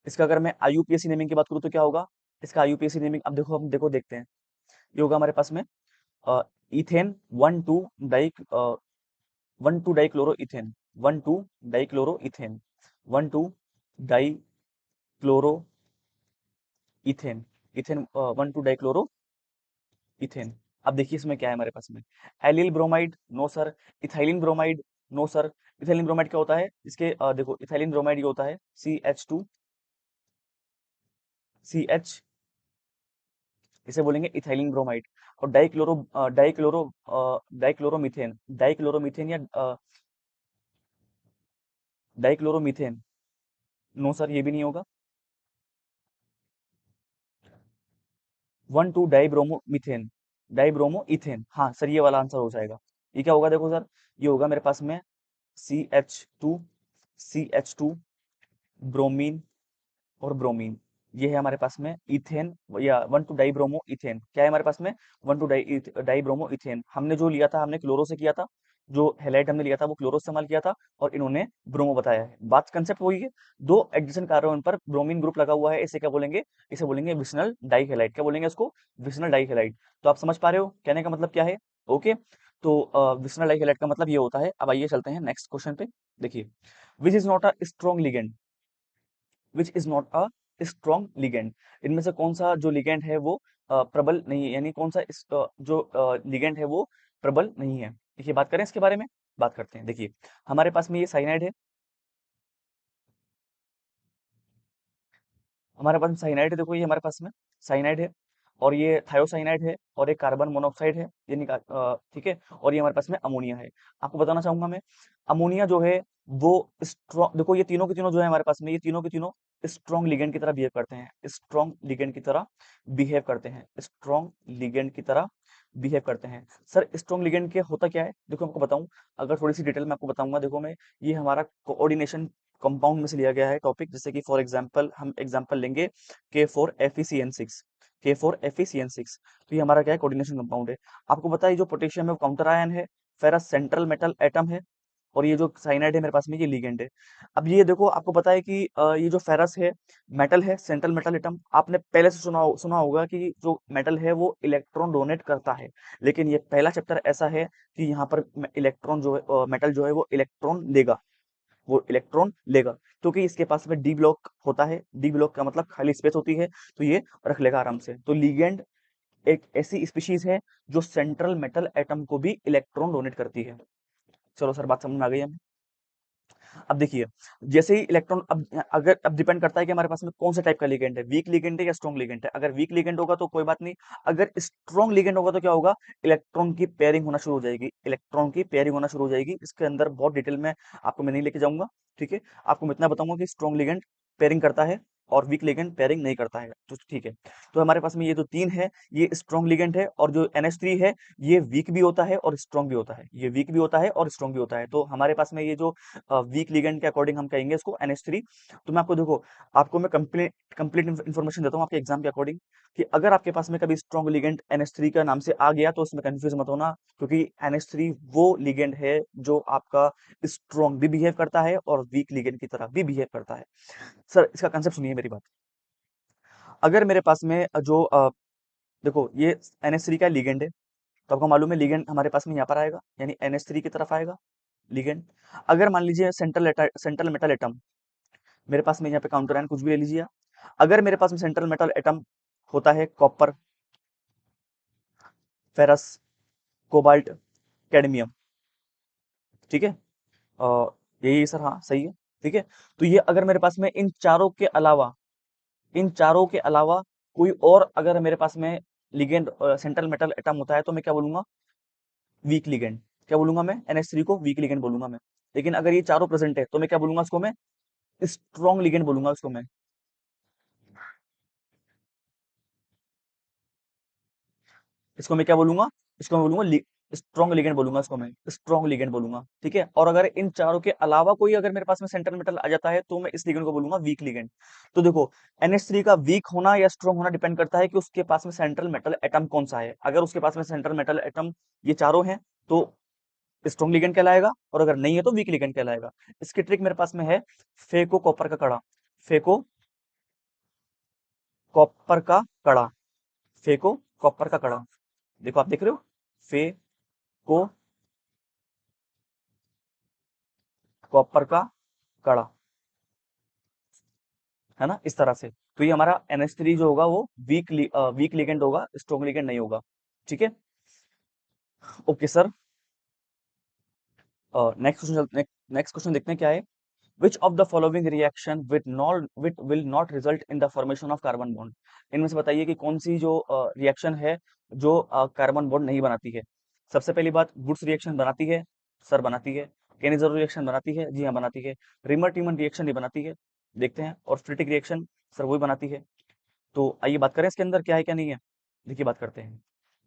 इसका अगर मैं आईयूपीएसी नेमिंग की बात करूँ तो क्या होगा? इसका आईयूपीएसी नेमिंग अब देखो, हम देखो देखते हैं। ये होगा हमारे पास में ethane 1 2 di one two di chloro ethane 1 2 di chloro ethane ethane 1 2 di chloro ethane. अब देखिए इसमें क्या है हमारे पास में? Allyl bromide, no sir. Ethylene bromide, no sir. Ethylene bromide क्या होता है? इसके देखो, इथाइलिन ब्रोमाइड ये होता है CH2 इसे बोलेंगे इथाइलिन ब्रोमाइड। और डाइक्लोरोमीथेन या डाइक्लोरोमीथेन, नो सर, ये भी नहीं होगा। 1 2 डाइब्रोमोमीथेन, डाइब्रोमो इथेन, हाँ सर, ये वाला आंसर हो जाएगा। ये क्या होगा? देखो सर, ये होगा मेरे पास में CH2 ब्रोमीन और ब्रोमीन। ये है हमारे पास में इथेन, या 1 2 डाइब्रोमो इथेन। क्या है हमारे पास में? 1 2 डाइब्रोमो इथेन। हमने जो लिया था, हमने क्लोरो से किया था। जो हेलाइट हमने लिया था वो क्लोरो इस्तेमाल किया था, और इन्होंने ब्रोमो बताया है। बात कंसेप्ट वही है। दो एडिशन कार्बन पर ब्रोमीन ग्रुप लगा हुआ है, इसे क्या बोलेंगे? इसे बोलेंगे विसिनल डाइहैलाइड। क्या बोलेंगे इसको? विसिनल डाइहैलाइड। तो आप समझ पा रहे हो कहने का मतलब क्या है? ओके। तो विसिनल डाइहैलाइड का मतलब ये होता है। अब आइए चलते हैं नेक्स्ट क्वेश्चन पे। देखिए, which is not a strong ligand which is not a strong ligand. इनमें से कौन सा जो लिगेंड है वो प्रबल नहीं है? यानी कौन सा जो लिगेंड है वो प्रबल नहीं है? देखिए, बात करें इसके बारे में, बात करते हैं। देखिए, हमारे पास में ये साइनाइड है, हमारे पास में साइनाइड है। देखो, ये हमारे पास में साइनाइड है, और ये थायोसाइनाइड है, और एक कार्बन मोनोऑक्साइड है, ये ठीक है। और ये हमारे पास में अमोनिया है। आपको बताना चाहूंगा मैं, अमोनिया जो है वो स्ट्रॉन्ग, देखो ये तीनों के तीनों जो है हमारे पास में, ये तीनों के तीनों स्ट्रॉन्ग लिगेंड की तरह बिहेव करते हैं, स्ट्रॉन्ग लिगेंड की तरह बिहेव करते हैं, स्ट्रॉन्ग लिगेंड की तरह बिहेव करते हैं। सर स्ट्रॉन्ग लिगेंड के होता क्या है? देखो आपको बताऊं, अगर थोड़ी सी डिटेल में आपको बताऊंगा। देखो मैं, ये हमारा कोऑर्डिनेशन कंपाउंड में से लिया गया है टॉपिक। जैसे कि फॉर एग्जांपल हम एग्जांपल लेंगे K4FeCN6, K4FeCN6। तो ये हमारा क्या है? कोऑर्डिनेशन कंपाउंड है। आपको पता है जो पोटेशियम है वो काउंटर आयन है, फेरस सेंट्रल मेटल एटम है, और ये जो साइनाइड है मेरे पास में ये लिगेंड है। अब ये देखो, आपको पता है कि ये जो फेरस है मेटल है, सेंट्रल मेटल एटम। आपने पहले से सुना होगा कि जो मेटल है वो इलेक्ट्रॉन डोनेट करता है, लेकिन ये पहला चैप्टर ऐसा है कि यहाँ पर इलेक्ट्रॉन जो है, मेटल जो है वो इलेक्ट्रॉन देगा। वो इलेक्ट्रॉन लेगा, क्योंकि इसके पास में डी ब्लॉक होता है, डी ब्लॉक का मतलब खाली स्पेस होती है, तो ये रख लेगा आराम से। तो लिगेंड एक ऐसी स्पीशीज है जो सेंट्रल मेटल एटम को भी इलेक्ट्रॉन डोनेट करती है। चलो सर, बात समझ में आ गई हमें। अब देखिए, जैसे ही इलेक्ट्रॉन, अब डिपेंड करता है कि हमारे पास में कौन से टाइप का लिगेंड है, वीक लिगेंड है या स्ट्रॉन्ग लिगेंड है। अगर वीक लिगेंड होगा तो कोई बात नहीं, अगर स्ट्रॉन्ग लिगेंड होगा तो क्या होगा, इलेक्ट्रॉन की पेयरिंग होना शुरू हो जाएगी, इलेक्ट्रॉन की पेयरिंग होना शुरू हो जाएगी। इसके अंदर बहुत डिटेल में आपको मैं नहीं लेके जाऊंगा, ठीक है। आपको मैं इतना बताऊंगा कि स्ट्रॉन्ग लिगेंड पेयरिंग करता है और वीक लिगेंड पेयरिंग नहीं करता है, तो ठीक है। तो हमारे पास में ये जो तीन है, ये स्ट्रॉन्ग लिगेंड है, और जो NH3 है, ये वीक भी होता है और स्ट्रॉन्ग भी होता है, ये वीक भी होता है और स्ट्रॉन्ग भी होता है। तो हमारे पास में ये जो वीक लिगेंड के अकॉर्डिंग हम कहेंगे इसको NH3। तो मैं आपको देखो, आपको मैं कंप्लीट कंप्लीट इन्फॉर्मेशन देता हूँ आपके एग्जाम के अकॉर्डिंग, कि अगर आपके पास में कभी स्ट्रॉन्ग लिगेंड NH3 का नाम से आ गया तो इसमें कंफ्यूज मत होना, क्योंकि NH3 वो लिगेंड है जो आपका स्ट्रॉन्ग भी बिहेव करता है और वीक लिगेंड की तरह भी बिहेव करता है। सर, इसका कंसेप्ट सुनिए मेरी बात। अगर मेरे पास में देखो, ये NH3 का लिगेंड है, तो आपको मालूम है लिगेंड हमारे पास में यहाँ पर आएगा, यानी NH3 की तरफ आएगा लिगेंड। अगर मान लीजिए सेंट्रल मेटल एटम, मेरे पास में यहाँ पे काउंटर आयन कुछ भी ले लीजिए आप। अगर मेरे पास में सेंट्रल मेटल एटम होता है कॉपर, फेरस, कोबाल्ट, कैडमियम, ठीक है। यही सर, हाँ सही है, ठीक है। तो ये अगर मेरे पास में इन चारों के अलावा, इन चारों के अलावा कोई और अगर मेरे पास में लिगेंड सेंट्रल मेटल एटम होता है, तो मैं क्या बोलूंगा, वीक लिगेंड। क्या बोलूंगा मैं, NH3 को वीक लिगेंड बोलूंगा मैं। लेकिन अगर ये चारों प्रेजेंट है तो मैं क्या बोलूंगा उसको, मैं स्ट्रॉन्ग लिगेंड बोलूंगा उसको मैं। इसको मैं क्या बोलूंगा, इसको मैं बोलूंगा स्ट्रॉन्ग लिगेंड बोलूंगा इसको मैं, स्ट्रॉन्ग लिगेंड बोलूंगा, ठीक है। और अगर इन चारों के अलावा कोई अगर मेरे पास में सेंट्रल मेटल आ जाता है तो मैं इस लिगेंड को बोलूंगा वीक लिगेंड। तो देखो, NH3 का वीक होना या स्ट्रॉन्ग होना डिपेंड करता है कि उसके पास में सेंट्रल मेटल एटम कौन सा है। अगर उसके पास में सेंट्रल मेटल एटम ये चारों हैं तो स्ट्रॉन्ग लिगेंड कहलाएगा, और अगर नहीं है तो वीक लिगेंड कहलाएगा। इसकी ट्रिक मेरे पास में है, फेको कॉपर का कड़ा, फेको कॉपर का कड़ा, फेको कॉपर का कड़ा। देखो, आप देख रहे हो, फे को कॉपर का कड़ा, है ना, इस तरह से। तो ये हमारा NH3 जो होगा वो वीक लिगेंड होगा, स्ट्रॉन्ग लिगेंड नहीं होगा, ठीक है। ओके सर, नेक्स्ट क्वेश्चन देखते हैं क्या है। विच of the following reaction will not result in the formation of carbon bond. इनमें से बताइए कि कौन सी जो रिएक्शन है जो कार्बन बॉन्ड नहीं बनाती है। सबसे पहली बात, वुड्स रिएक्शन बनाती है, सर बनाती है। केनिज़ेरो रिएक्शन बनाती है, जी हाँ बनाती है। रिमर टीमन रिएक्शन नहीं बनाती है, देखते हैं। और फ्रिटिक रिएक्शन, सर वही बनाती है। तो आइए बात करें इसके अंदर क्या है क्या नहीं है, देखिए बात करते हैं।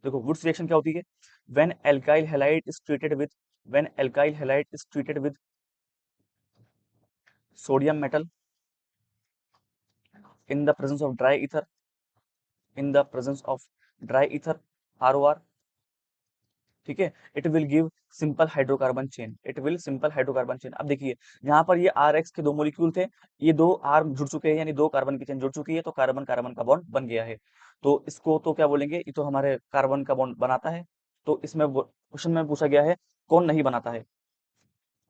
देखो, वुड्स रिएक्शन क्या होती है, when alkyl halide is treated with when alkyl halide is treated with sodium metal in the presence of dry ether, in the presence of dry ether, ROR, ठीक है। It will give simple hydrocarbon chain, it will simple hydrocarbon chain. अब देखिए, यहाँ पर ये RX के दो मॉलिक्यूल थे, ये दो R जुड़ चुके हैं, यानी दो कार्बन की चेन जुड़ चुकी है, तो कार्बन कार्बन का बॉन्ड बन गया है। तो इसको तो क्या बोलेंगे, ये तो हमारे कार्बन का बॉन्ड बनाता है। तो इसमें क्वेश्चन में पूछा गया है कौन नहीं बनाता है,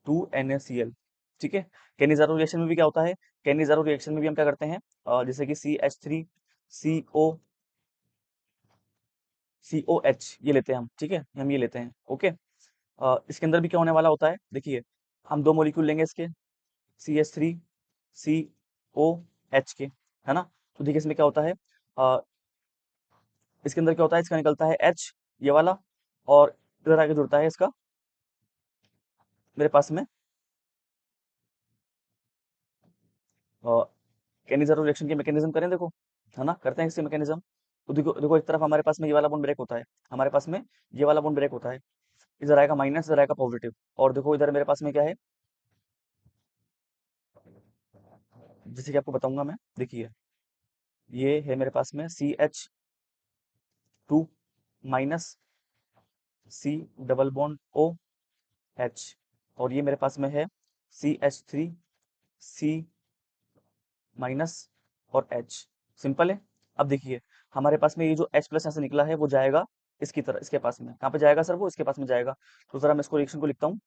2NaCl, ठीक है। कैनिज़ारो रिएक्शन में भी क्या होता है, कैनिज़ारो रिएक्शन में भी हम क्या करते हैं, जैसे कि CH3CO COH ये लेते हैं हम, ठीक है, हम ये लेते हैं, ओके। इसके अंदर भी क्या होने वाला होता है, देखिए, हम दो मॉलिक्यूल लेंगे इसके, CH3COH के, है ना। तो देखिए इसमें क्या होता है, अ, इसके अंदर क्या होता है, इसका निकलता है H, ये वाला, और इधर आगे जुड़ता है इसका मेरे पास में कैनिज़ारो रिएक्शन की मैकेनिज्म करें, देखो, है ना, करते हैं इससे मैकेनिज्म। तो देखो देखो, एक तरफ हमारे पास में ये वाला बॉन्ड ब्रेक होता है, हमारे पास में ये वाला बॉन्ड ब्रेक होता है, इधर आएगा माइनस, इधर आएगा पॉजिटिव। और देखो इधर मेरे पास में क्या है, जैसे कि आपको बताऊंगा मैं, देखिए, ये है मेरे पास में CH2 minus, C double bond OH, और ये मेरे पास में है CH3C और H, सिंपल है। अब देखिए, हमारे पास में ये जो H प्लस यहाँ से निकला है वो जाएगा इसकी तरह, इसके पास में कहाँ पे जाएगा सर, वो इसके पास में जाएगा। तो जरा मैं इसको रिएक्शन को लिखता हूँ,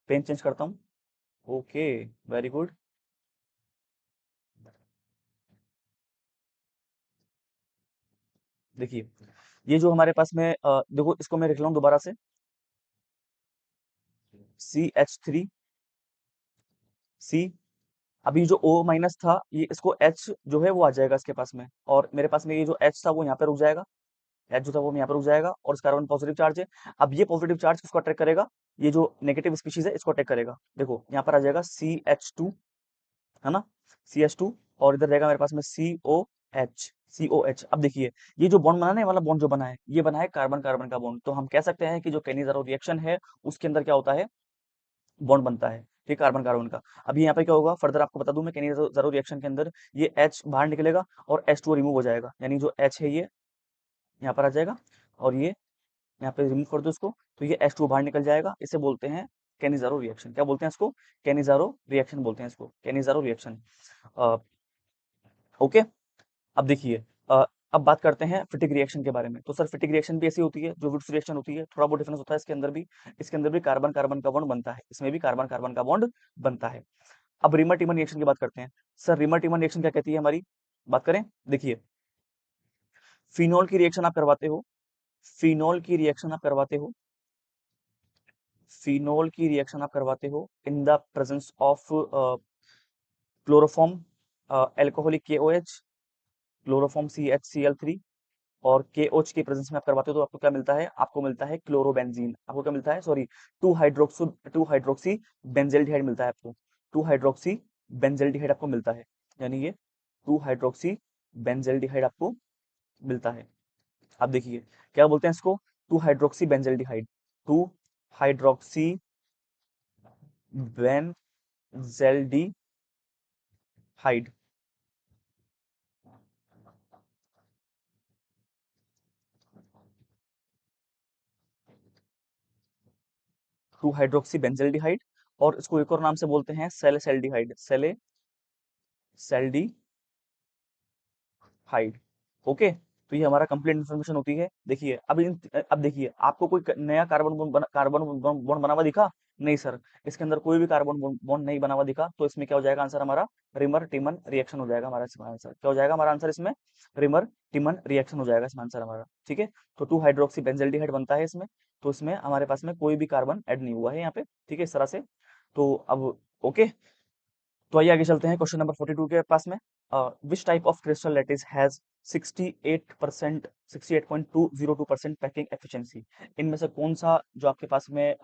पेन चेंज करता हूँ, ओके, वेरी गुड। देखिए, ये जो हमारे पास में देखो इसको मैं लिख रहा हूँ दोबारा से, CH3C। अभी जो O माइनस था, ये इसको H जो है वो आ जाएगा इसके पास में, और मेरे पास में ये जो H था वो यहाँ पे रुक जाएगा। H जो था वो यहाँ पे रुक जाएगा, और इस कार्बन पॉजिटिव चार्ज है। अब ये पॉजिटिव चार्ज किसको अट्रैक्ट करेगा? ये जो नेगेटिव स्पीशीज है इसको अटैक करेगा। देखो यहाँ पर आ जाएगा CH2, है ना, CH2, और इधर रहेगा मेरे पास में COH। अब देखिए, ये जो बॉन्ड बनाने वाला बॉन्ड जो बना है, ये बना है कार्बन कार्बन का बॉन्ड। तो हम कह सकते हैं कि जो कैनिज़ारो रिएक्शन है उसके अंदर क्या होता है, बॉन्ड बनता है, ठीक, कार्बन कार्बन का। अभी यहाँ पे क्या होगा, फर्दर आपको बता दूं मैं, कैनिज़ारो रिएक्शन के अंदर ये H बाहर निकलेगा और H2 रिमूव हो जाएगा, यानी जो H है ये यहाँ पर आ जाएगा, और ये यहाँ पे रिमूव कर दो इसको, तो ये H2 बाहर निकल जाएगा। इसे बोलते हैं कैनिज़ारो रिएक्शन। क्या बोलते हैं इसको? कैनिज़ारो रिएक्शन बोलते हैं इसको, कैनिज़ारो रिएक्शन। ओके। अब देखिए, अ, अब बात करते हैं फिटिक रिएक्शन के बारे में। तो सर फिटिक रिएक्शन भी ऐसी होती है जो वुड्स रिएक्शन होती है, थोड़ा बहुत डिफरेंस होता है इसके अंदर भी। इसके अंदर भी कार्बन कार्बन का बॉन्ड बनता है, इसमें भी कार्बन कार्बन का बॉन्ड बनता है। अब रिमर टिमर रिएक्शन की बात करते हैं। सर रिमर टिमर रिएक्शन क्या कहती है हमारी, बात करें। देखिए, फिनॉल की रिएक्शन आप करवाते हो, फिनॉल की रिएक्शन आप करवाते हो, फिनॉल की रिएक्शन आप करवाते हो in the presence of chloroform, alcoholic KOH, chloroform CH Cl3, और KOH के प्रेजेंस में आप करवाते हो तो आपको क्या मिलता है? आपको मिलता है क्लोरोबेंजीन। आपको क्या मिलता है? सॉरी, टू हाइड्रोक्सी बेंजेल्डिहाइड मिलता है आपको। टू हाइड्रोक्सी बेंजेल्डिहाइड आपको मिलता है, यानी ये टू हाइड्रोक्सी बेंजेल्डिहाइड आपको मिलता है। अब देखिए, क्या बोलते हैं इसको? Two hydroxy benzaldehyde, two hydroxy benzaldehyde. Two hydroxy benzaldehyde, और इसको एक और नाम से बोलते हैं सेलेसेल्डिहाइड, सेलेसेल्डिहाइड। ओके। तो ये हमारा कंप्लीट इन्फॉर्मेशन होती है। देखिए, अब देखिए, आपको कोई नया कार्बन बॉन्ड बना हुआ दिखा? नहीं सर, इसके अंदर कोई भी कार्बन बॉन्ड नहीं बना हुआ दिखा, तो इसमें क्या हो जाएगा आंसर हमारा? रिमर टिमन रिएक्शन हो जाएगा हमारा इसमें आंसर। क्या हो जाएगा हमारा आंसर इसमें? रिमर टिमन रिएक्शन हो जाएगा इसमें आंसर हमारा, ठीक है। तो टू हाइड्रोक्सी बेंजेल्डिहाइड बनता है इसमें, तो इसमें हमारे पास में कोई भी कार्बन ऐड नहीं हुआ है यहाँ पे, ठीक है, इस तरह से। तो अब ओके, तो आइए आगे चलते हैं क्वेश्चन नंबर 42 के पास में। Which type of crystal lattice has 68% 68.202% packing efficiency? इनमें से कौन सा जो आपके पास में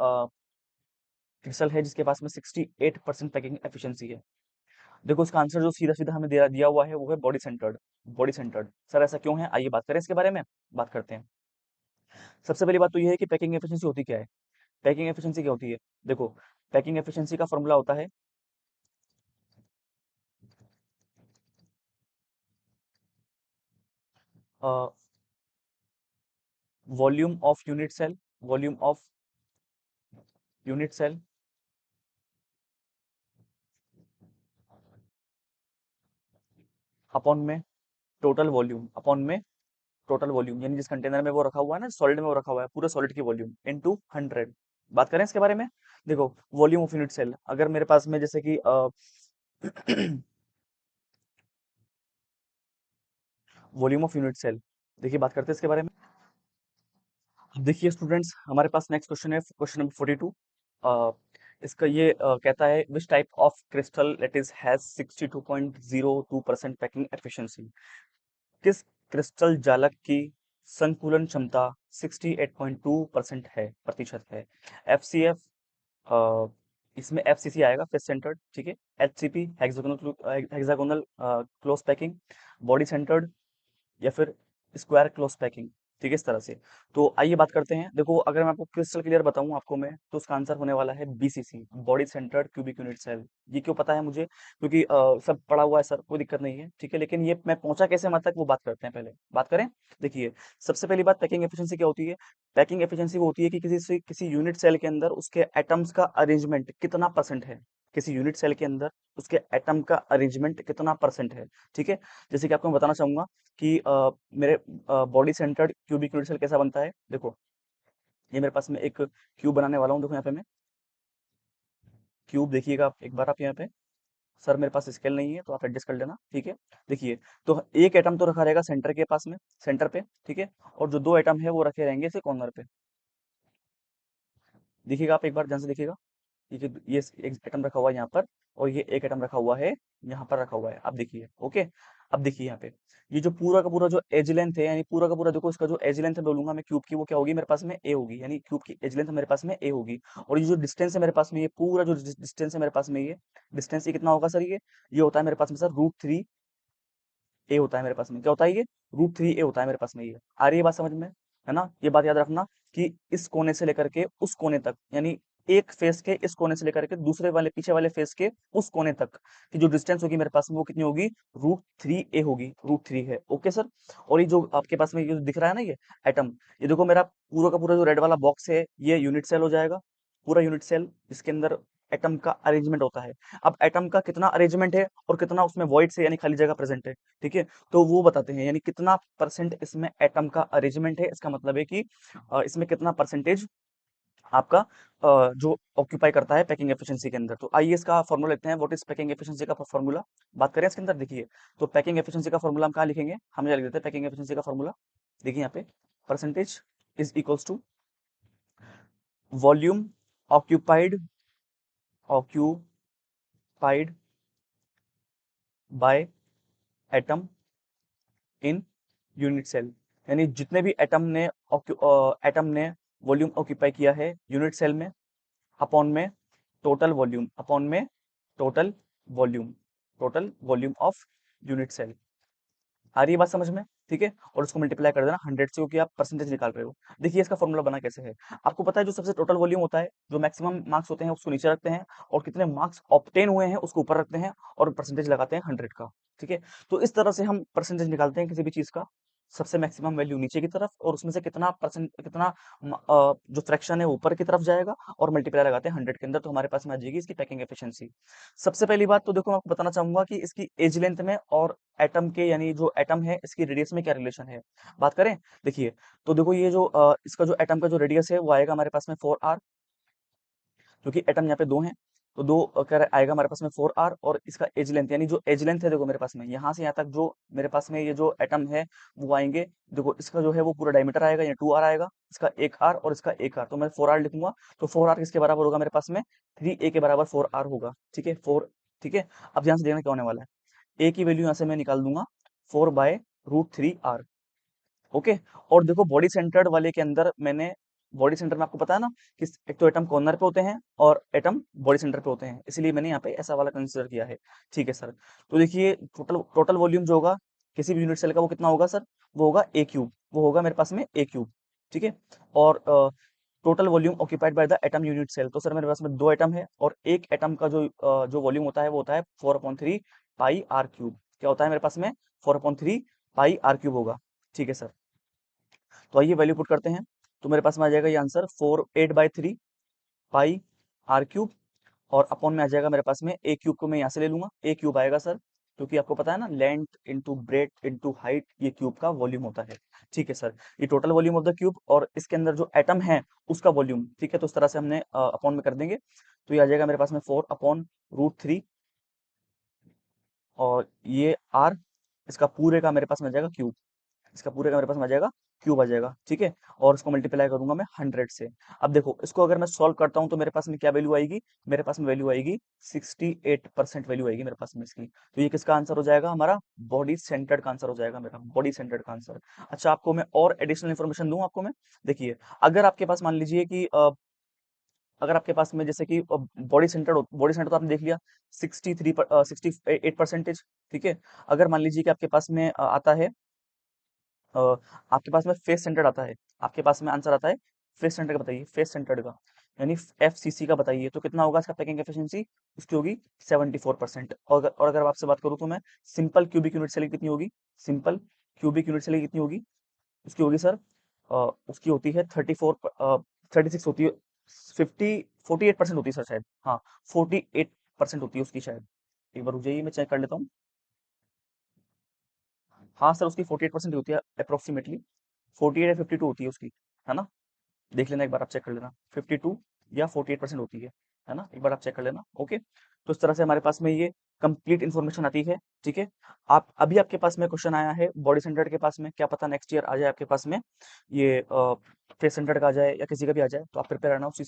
क्रिस्टल है जिसके पास में 68% पैकिंग एफिशिएंसी है? देखो, इसका आंसर जो सीधा सीधा हमें दिया दिया हुआ है वो है body centred. Body centred sir, ऐसा क्यों है? आइए बात करें इसके बारे में, बात करते हैं। सबसे पहली बात तो ये है कि पैकिंग एफिशिएंसी होती क्या है। पैकिंग एफिशिएंसी क्या होती है? देखो, पैकिंग एफिशिएंसी का फॉर्मूला होता है volume of unit cell, volume of unit cell upon में टोटल वॉल्यूम, अपॉन में टोटल वॉल्यूम, यानी जिस कंटेनर में वो रखा हुआ है ना, सॉलिड में वो रखा हुआ है, पूरे सॉलिड की वॉल्यूम इनटू 100। बात करें इसके बारे में। देखो, वॉल्यूम ऑफ यूनिट सेल, अगर मेरे पास में जैसे कि वॉल्यूम ऑफ यूनिट सेल, देखिए बात करते हैं इसके बारे में। अब देखिए स्टूडेंट्स, हमारे पास नेक्स्ट क्वेश्चन है, क्वेश्चन नंबर 42। इसका ये कहता है which type of crystal that is has 62.02% packing efficiency? किस क्रिस्टल जालक की संकुलन क्षमता 68.2% है, प्रतिशत है? FCF, इसमें FCC आएगा, फेस सेंटर्ड, ठीक है। HCP, hexagonal close packing, body centred, या फिर स्क्वायर क्लोज पैकिंग, ठीक है, इस तरह से। तो आइए बात करते हैं। देखो, अगर मैं आपको क्रिस्टल क्लियर बताऊं आपको मैं, तो उसका आंसर होने वाला है BCC, body centred cubic unit cell. ये क्यों पता है मुझे? क्योंकि सब पढ़ा हुआ है सर, कोई दिक्कत नहीं है, ठीक है। लेकिन ये मैं पहुंचा कैसे मत तक, वो बात करते हैं, पहले बात करें। देखिए, सबसे पहली बात, पैकिंग एफिशिएंसी क्या होती है? पैकिंग एफिशिएंसी वो होती है कि किसी यूनिट सेल के अंदर उसके एटम्स का अरेंजमेंट कितना परसेंट है। किसी यूनिट सेल के अंदर उसके एटम का अरेंजमेंट कितना परसेंट है, ठीक है। जैसे कि आपको मैं बताना चाहूंगा कि मेरे body centred cubic unit cell कैसा बनता है। देखो, ये मेरे पास में एक क्यूब बनाने वाला हूँ, देखो यहाँ पे मैं, क्यूब देखिएगा आप एक बार, आप यहाँ पे, सर मेरे पास स्केल नहीं है तो आप एडजस्ट कर लेना, ठीक है। देखिए, तो एक एटम तो रखा रहेगा सेंटर के पास में, सेंटर पे, ठीक है। और जो दो एटम है वो रखे रहेंगे इसे कॉर्नर पे। देखिएगा आप एक बार ध्यान से देखिएगा, ये एक एटम रखा हुआ है यहाँ पर, और ये एक एटम रखा हुआ है यहाँ पर रखा हुआ है, आप देखिए, ओके। अब देखिए यहाँ पे, ये जो पूरा का पूरा जो एज लेंथ है, यानी पूरा का पूरा देखो, इसका जो एज लेंथ बोलूंगा मैं क्यूब की, वो क्या होगी मेरे पास में, ए होगी, यानी क्यूब की एज लेंथ मेरे पास में ए होगी। और ये जो डिस्टेंस है मेरे पास में, ये पूरा जो डिस्टेंस है मेरे पास में, ये डिस्टेंस ये कितना होगा सर, ये होता है मेरे पास में सर √3 ए होता है मेरे पास में, क्या होता है ये, √3 ए होता है मेरे पास में। ये आ रही है बात समझ में, है ना। ये बात याद रखना कि इस कोने से लेकर के उस कोने तक, यानी एक फेस के इस कोने से लेकर के दूसरे वाले पीछे वाले फेस के उस कोने तक की जो डिस्टेंस होगी मेरे पास में, वो कितनी होगी, √3 ए होगी, √3 है, ओके सर। और ये जो आपके पास में ये जो दिख रहा है ना, ये एटम, ये देखो मेरा पूरा का पूरा जो रेड वाला बॉक्स है, ये यूनिट सेल हो जाएगा, पूरा यूनिट सेल, इसके अंदर एटम का अरेंजमेंट होता है। अब एटम का कितना अरेंजमेंट है और कितना उसमें वॉइड से यानी खाली जगह प्रेजेंट है, ठीक है, तो वो बताते हैं, यानी कितना परसेंट इसमें एटम का अरेंजमेंट है, इसका मतलब है कि इसमें कितना परसेंटेज आपका जो ऑक्यूपाई करता है पैकिंग एफिशिएंसी के अंदर। तो आइए इसका फॉर्मूला लेते हैं, व्हाट इज पैकिंग एफिशिएंसी का फॉर्मूला, बात करें इसके अंदर। देखिए, तो पैकिंग एफिशिएंसी का फॉर्मूला हम कहाँ लिखेंगे, हम यहाँ लिख देते हैं पैकिंग एफिशिएंसी का फॉर्मूला। देखिए यहाँ पे, percentage is equals to volume occupied, occupied by atom in unit cell, यानी जितने भी एटम ने वॉल्यूम ऑक्यूपाई किया है यूनिट सेल में, अपॉन में टोटल वॉल्यूम, अपॉन में total volume, total volume of unit cell. आ रही है बात समझ में, ठीक है। और उसको मल्टीप्लाई कर देना 100 से, क्योंकि आप परसेंटेज निकाल रहे हो। देखिए इसका फॉर्मूला बना कैसे है, आपको पता है जो सबसे टोटल वॉल्यूम होता है, जो मैक्सिमम मार्क्स होते हैं उसको नीचे रखते हैं, और कितने मार्क्स ऑब्टेन हुए हैं उसको ऊपर रखते हैं, और परसेंटेज लगाते हैं 100 का, ठीक है। तो इस तरह से हम परसेंटेज निकालते हैं किसी भी चीज का, सबसे मैक्सिमम वैल्यू नीचे की तरफ, और उसमें से कितना परसेंट, कितना जो फ्रैक्शन है ऊपर की तरफ जाएगा, और मल्टीप्लाई लगाते हैं 100 के अंदर, तो हमारे पास में आ जाएगी इसकी पैकिंग एफिशिएंसी। सबसे पहली बात तो देखो, मैं आपको बताना चाहूंगा कि इसकी एज लेंथ में और एटम के, यानी जो एटम है इसकी रेडियस में क्या रिलेशन है, बात करें। देखिए, तो देखो ये जो इसका जो एटम का जो रेडियस है वो आएगा हमारे पास में 4r, क्योंकि एटम यहाँ पे दो हैं, तो दो आएगा हमारे पास में 4r। और इसका एज लेंथ, यानी जो एज लेंथ है देखो मेरे पास में, यहाँ से यहाँ तक जो मेरे पास में ये जो एटम है वो आएंगे, देखो इसका जो है वो पूरा डायमीटर आएगा, ये 2r आएगा, इसका 1r और इसका 1r, तो मैं 4r लिखूंगा। तो 4r किसके बराबर होगा मेरे पास में, 3a के बराबर 4r होगा, ठीक है, 4, ठीक है। अब ध्यान से देखना क्या होने वाला है, a की वैल्यू यहाँ से मैं निकाल दूंगा 4/√3r, ओके। और देखो बॉडी सेंटर्ड वाले के अंदर मैंने, बॉडी सेंटर में आपको पता है ना कि एक तो एटम कॉर्नर पे होते हैं और एटम बॉडी सेंटर पे होते हैं, इसलिए मैंने यहाँ पे ऐसा वाला कंसीडर किया है, ठीक है सर। तो देखिए टोटल टोटल वॉल्यूम जो होगा किसी भी यूनिट सेल का, वो कितना होगा सर, वो होगा ए क्यूब, वो होगा मेरे पास में ए क्यूब, ठीक है। और total volume occupied by the atom unit cell, तो सर मेरे पास में दो एटम है, और एक एटम का जो वॉल्यूम होता है वो होता है 4/3 पाई आर क्यूब, क्या होता है मेरे पास में, 4/3 पाई आर क्यूब होगा, ठीक है सर। तो आइए वैल्यू पुट करते हैं, तो मेरे पास में आ जाएगा ये आंसर 8/3 पाई आर क्यूब, और अपॉन में आ जाएगा मेरे पास में ए क्यूब, को मैं यहाँ से ले लूंगा, ए क्यूब आएगा सर, क्योंकि आपको पता है ना length into breadth into height, ये क्यूब का वॉल्यूम होता है, ठीक है सर। ये total volume of the cube, और इसके अंदर जो एटम है उसका वॉल्यूम, ठीक है, तो इस तरह से हमने अपॉन में कर देंगे, तो ये आ जाएगा मेरे पास में 4/√3, और ये आर, इसका पूरे का मेरे पास में आ जाएगा क्यूब, इसका पूरे का मेरे पास में आ जाएगा क्यूब आ जाएगा, ठीक है। और इसको मल्टीप्लाई करूंगा मैं 100 से। अब देखो इसको अगर मैं सॉल्व करता हूं तो मेरे पास में क्या वैल्यू आएगी, मेरे पास में वैल्यू आएगी 68% वैल्यू आएगी मेरे पास में इसकी। तो ये किसका आंसर हो जाएगा, हमारा बॉडी सेंटर्ड का आंसर हो जाएगा, मेरा बॉडी सेंटर्ड का आंसर। अच्छा, आपको मैं और एडिशनल इन्फॉर्मेशन दूं आपको मैं, देखिए, अगर आपके पास मान लीजिए कि अगर आपके पास में जैसे कि बॉडी सेंटर तो आपने देख लिया 68%, ठीक है। अगर मान लीजिए कि आपके पास में आता है, अ, आपके पास में फेस सेंटर्ड आता है, आपके पास में आंसर आता है फेस सेंटर का, बताइए फेस सेंटर्ड का, यानी एफसीसी का बताइए, तो कितना होगा इसका पैकिंग एफिशिएंसी, उसकी होगी 74%। और अगर आपसे बात करूं तो मैं, सिंपल क्यूबिक यूनिट सेल की कितनी होगी, सिंपल क्यूबिक यूनिट सेल की कितनी होगी, उसकी होगी सर, उसकी होती है 36 होती है, 48% होती है सर शायद, हाँ 48% होती है उसकी शायद, एक बार रुक जाइए मैं चेक कर लेता हूँ। हाँ सर, उसकी 48% होती है अप्रोक्सीमेटली, 48 या 52 होती है उसकी, है ना। देख लेना एक बार, आप चेक कर लेना, 52 या 48% होती है है ना, एक बार आप चेक कर लेना। ओके, तो इस तरह से हमारे पास में ये कंप्लीट इन्फॉर्मेशन आती है। ठीक है, आप अभी आपके पास में क्वेश्चन आया है बॉडी सेंटर्ड के पास में, क्या पता नेक्स्ट ईयर आ जाए आपके पास में ये फेस सेंटर्ड का आ जाए या किसी का भी आ जाए, तो आप प्रिपेयर रहना उस चीज